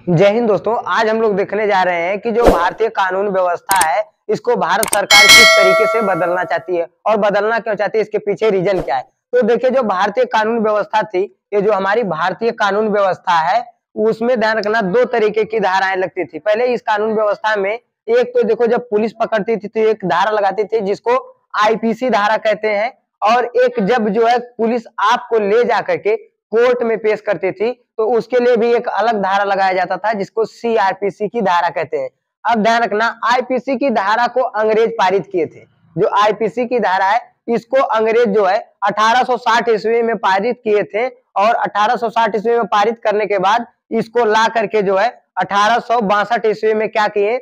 जय हिंद दोस्तों। आज हम लोग देखने जा रहे हैं कि जो भारतीय कानून व्यवस्था है इसको भारत सरकार किस तरीके से बदलना चाहती है और बदलना क्यों चाहती है, इसके पीछे रीजन क्या है। तो देखिए, जो भारतीय कानून व्यवस्था थी, ये जो हमारी भारतीय कानून व्यवस्था है उसमें ध्यान रखना दो तरीके की धाराएं लगती थी। पहले इस कानून व्यवस्था में एक तो देखो, जब पुलिस पकड़ती थी तो एक धारा लगाती थी जिसको आईपीसी धारा कहते हैं, और एक जब जो है पुलिस आपको ले जा करके कोर्ट में पेश करती थी तो उसके लिए भी एक अलग धारा लगाया जाता था जिसको सीआरपीसी की धारा कहते हैं। अब ध्यान रखना, आईपीसी की धारा को अंग्रेज पारित किए थे। जो आईपीसी की धारा है इसको अंग्रेज जो है 1860 ईस्वी में पारित किए थे, और 1860 ईस्वी में पारित करने के बाद इसको ला करके जो है 1862 ईस्वी में क्या किए,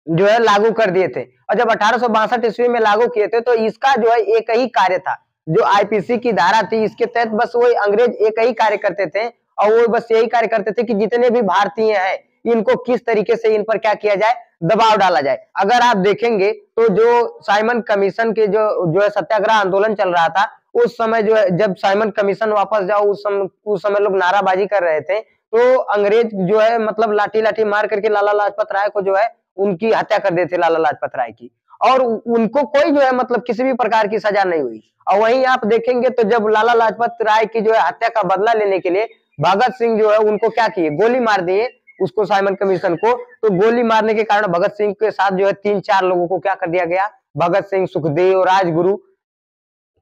जो है लागू कर दिए थे। और जब 1862 ईस्वी में लागू किए थे तो इसका जो है एक ही कार्य था, जो आईपीसी की धारा थी इसके तहत बस वो अंग्रेज एक ही कार्य करते थे, और वो बस यही कार्य करते थे कि जितने भी भारतीय हैं इनको किस तरीके से इन पर क्या किया जाए, दबाव डाला जाए। अगर आप देखेंगे तो जो साइमन कमीशन के जो है सत्याग्रह आंदोलन चल रहा था, उस समय जो है जब साइमन कमीशन वापस जाओ उस समय लोग नाराबाजी कर रहे थे, तो अंग्रेज जो है मतलब लाठी लाठी मार करके लाला लाजपत राय को जो है उनकी हत्या कर देते, लाला लाजपत राय की। और उनको कोई जो है मतलब किसी भी प्रकार की सजा नहीं हुई। और वहीं आप देखेंगे तो जब लाला लाजपत राय की जो है हत्या का बदला लेने के लिए भगत सिंह जो है उनको क्या किए, गोली मार दिए उसको, साइमन कमीशन को। तो गोली मारने के कारण भगत सिंह के साथ जो है 3-4 लोगों को क्या कर दिया गया, भगत सिंह, सुखदेव, राजगुरु,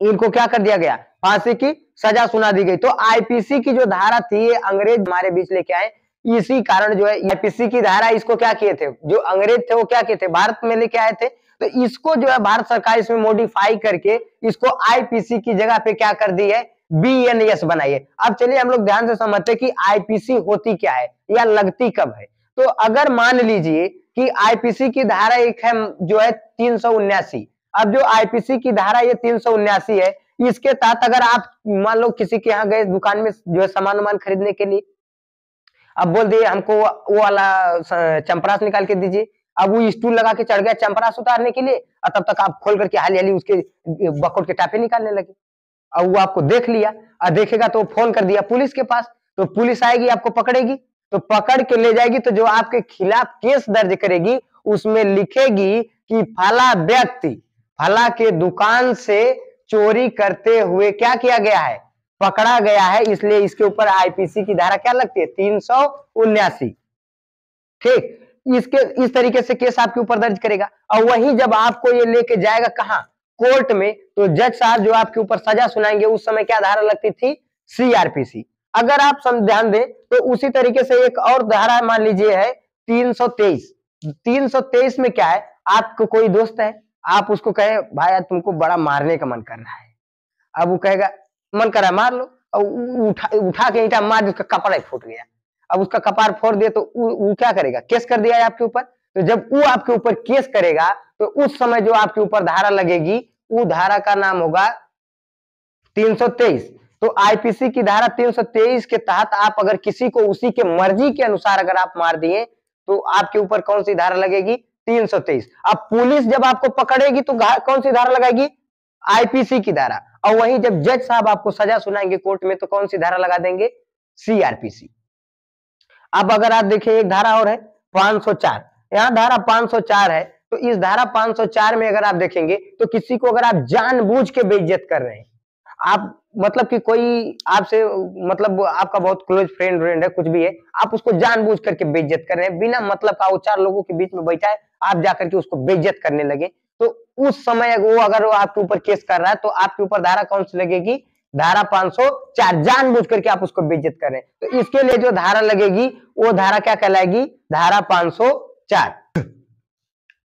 इनको क्या कर दिया गया, फांसी की सजा सुना दी गई। तो आईपीसी की जो धारा थी ये अंग्रेज हमारे बीच लेके आए। इसी कारण जो है आईपीसी की धारा इसको क्या किए थे, जो अंग्रेज थे वो क्या किए थे, भारत में लेके आए थे। तो इसको जो है भारत सरकार इसमें मॉडिफाई करके इसको आईपीसी की जगह पे क्या कर दी है, बीएनएस बनाई है। अब चलिए हम लोग ध्यान से समझते हैं कि आईपीसी होती क्या है या लगती कब है। तो अगर मान लीजिए कि आईपीसी की धारा एक है जो है 379। अब जो आईपीसी की धारा ये 379 है, इसके तहत अगर आप मान लो किसी के यहाँ गए दुकान में जो है सामान खरीदने के लिए, अब बोल दिए हमको वो वाला चंपरास निकाल के दीजिए। अब वो स्टूल लगा के चढ़ गया चंपरास उतारने के लिए, और तब तक आप खोल करके हाली हाली उसके बकोट के टापे निकालने लगे। और वो आपको देख लिया, और देखेगा तो फोन कर दिया पुलिस के पास, तो पुलिस आएगी आपको पकड़ेगी, तो पकड़ के ले जाएगी। तो जो आपके खिलाफ केस दर्ज करेगी उसमें लिखेगी कि फला व्यक्ति फला के दुकान से चोरी करते हुए क्या किया गया है, पकड़ा गया है, इसलिए इसके ऊपर आईपीसी की धारा क्या लगती है, 379। ठीक, इसके इस तरीके से केस आपके ऊपर दर्ज करेगा। और वही जब आपको ये लेके जाएगा कहां, कोर्ट में, तो जज साहब जो आपके ऊपर सजा सुनाएंगे उस समय क्या धारा लगती थी, सीआरपीसी। अगर आप ध्यान दें तो उसी तरीके से एक और धारा मान लीजिए है 323। 323 में क्या है, आपको कोई दोस्त है, आप उसको कहे भाई आज तुमको बड़ा मारने का मन कर रहा है। अब वो कहेगा मन कर रहा है मार लो, और उठा के ईंटा मार, उसका कपड़ा ही फूट गया। अब उसका कपार फोड़ दिया तो वो क्या करेगा, केस कर दिया है आपके ऊपर। तो जब वो आपके ऊपर केस करेगा तो उस समय जो आपके ऊपर धारा लगेगी वो धारा का नाम होगा 323। तो आईपीसी की धारा 323 के तहत आप अगर किसी को उसी के मर्जी के अनुसार अगर आप मार दिए तो आपके ऊपर कौन सी धारा लगेगी, 323। अब पुलिस जब आपको पकड़ेगी तो कौन सी धारा लगाएगी, आईपीसी की धारा। और वहीं जब जज साहब आपको सजा सुनाएंगे कोर्ट में तो कौन सी धारा लगा देंगे, सीआरपीसी। अब अगर आप देखिए एक धारा और है 504, यहाँ धारा 504 है। तो इस धारा 504 में अगर आप देखेंगे तो किसी को अगर आप जानबूझ के बेइज्जत कर रहे हैं, आप मतलब कि कोई आपसे मतलब आपका बहुत क्लोज फ्रेंड है, कुछ भी है, आप उसको जानबूझ करके बेइज्जत कर रहे हैं, बिना मतलब का वो 4 लोगों के बीच में बैठा है, आप जाकर के उसको बेइज्जत करने लगे, तो उस समय वो अगर वो आपके ऊपर केस कर रहा है तो आपके ऊपर धारा कौन सी लगेगी, धारा 504। जानबूझ करके आप उसको बेइज्जत कर रहे हैं, तो इसके लिए जो धारा लगेगी वो धारा क्या कहलाएगी, धारा 504।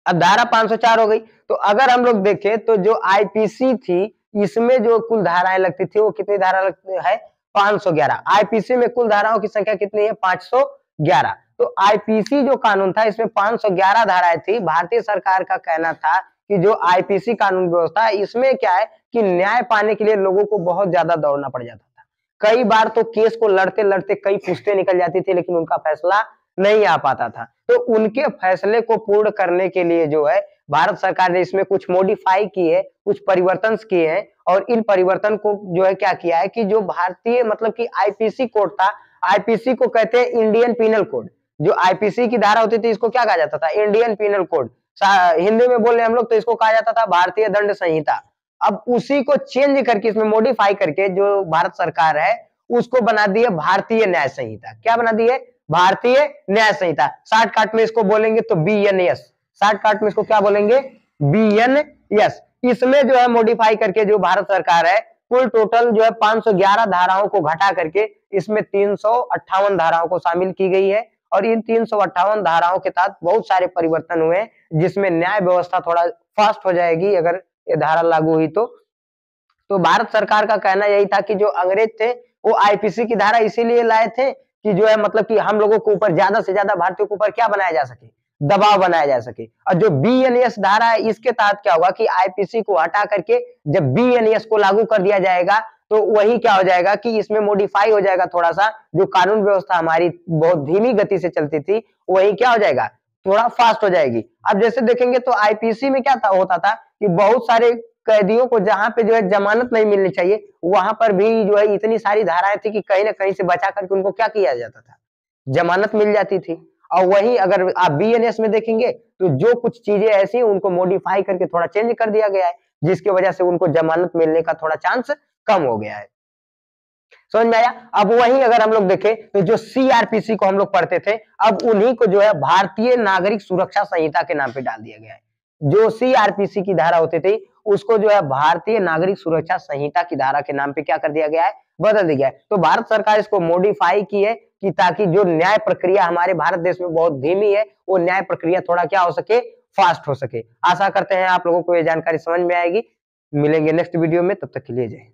अब धारा 504 हो गई। तो अगर हम लोग देखें तो जो आईपीसी थी इसमें जो कुल धाराएं लगती थी वो कितनी धारा लगती है, 511। आईपीसी में कुल धाराओं की संख्या कितनी है, 511। तो आईपीसी जो कानून था इसमें 511 धाराएं थी। भारतीय सरकार का कहना था कि जो आईपीसी कानून व्यवस्था है इसमें क्या है कि न्याय पाने के लिए लोगों को बहुत ज्यादा दौड़ना पड़ जाता था। कई बार तो केस को लड़ते लड़ते कई पुश्तें निकल जाती थी लेकिन उनका फैसला नहीं आ पाता था। तो उनके फैसले को पूर्ण करने के लिए जो है भारत सरकार ने इसमें कुछ मॉडिफाई किए है, कुछ परिवर्तन किए हैं, और इन परिवर्तन को जो है क्या किया है कि जो भारतीय मतलब कि आईपीसी कोड था, आईपीसी को कहते हैं इंडियन पिनल कोड। जो आईपीसी की धारा होती थी इसको क्या कहा जाता था, इंडियन पीनल कोड, हिंदी में बोले हम लोग तो इसको कहा जाता था भारतीय दंड संहिता। अब उसी को चेंज करके इसमें मॉडिफाई करके जो भारत सरकार है उसको बना दी है भारतीय न्याय संहिता। क्या बना दी है, भारतीय न्याय संहिता। शॉर्टकट में इसको बोलेंगे तो BNS, शॉर्टकट में इसको क्या बोलेंगे, BNS। इसमें जो है मॉडिफाई करके जो भारत सरकार है कुल टोटल जो है 511 धाराओं को घटा करके इसमें 358 धाराओं को शामिल की गई है। और इन 358 धाराओं के तहत बहुत सारे परिवर्तन हुए जिसमें न्याय व्यवस्था थोड़ा फास्ट हो जाएगी अगर ये धारा लागू हुई तो भारत सरकार का कहना यही था कि जो अंग्रेज थे वो आईपीसी की धारा इसीलिए लाए थे कि जो है मतलब कि हम लोगों के ऊपर ज्यादा से ज्यादा भारतीयों के ऊपर क्या बनाया जा सके, दबाव बनाया जा सके। और जो BNS धारा है इसके तहत क्या होगा कि आईपीसी को हटा करके जब BNS को लागू कर दिया जाएगा तो वही क्या हो जाएगा कि इसमें मॉडिफाई हो जाएगा, थोड़ा सा जो कानून व्यवस्था हमारी बहुत धीमी गति से चलती थी वही क्या हो जाएगा, थोड़ा फास्ट हो जाएगी। अब जैसे देखेंगे तो आईपीसी में क्या होता था कि बहुत सारे कैदियों को जहां पे जो है जमानत नहीं मिलनी चाहिए वहां पर भी जो है इतनी सारी धाराएं थी कि कहीं ना कहीं से बचा करके उनको क्या किया जाता था, जमानत मिल जाती थी। और वही अगर आप BNS में देखेंगे तो जो कुछ चीजें ऐसी उनको मॉडिफाई करके थोड़ा चेंज कर दिया गया है जिसकी वजह से उनको जमानत मिलने का थोड़ा चांस कम हो गया है। समझ में आया। अब वही अगर हम लोग देखें तो जो CRPC को हम लोग पढ़ते थे अब उन्हीं को जो है भारतीय नागरिक सुरक्षा संहिता के नाम पे डाल दिया गया है। जो CRPC की धारा होती थी उसको जो है भारतीय नागरिक सुरक्षा संहिता की धारा के नाम पे क्या कर दिया गया है, बदल दिया गया है। तो भारत सरकार इसको मॉडिफाई की है कि ताकि जो न्याय प्रक्रिया हमारे भारत देश में बहुत धीमी है वो न्याय प्रक्रिया थोड़ा क्या हो सके, फास्ट हो सके। आशा करते हैं आप लोगों को ये जानकारी समझ में आएगी। मिलेंगे नेक्स्ट वीडियो में, तब तक के लिए जय हिंद।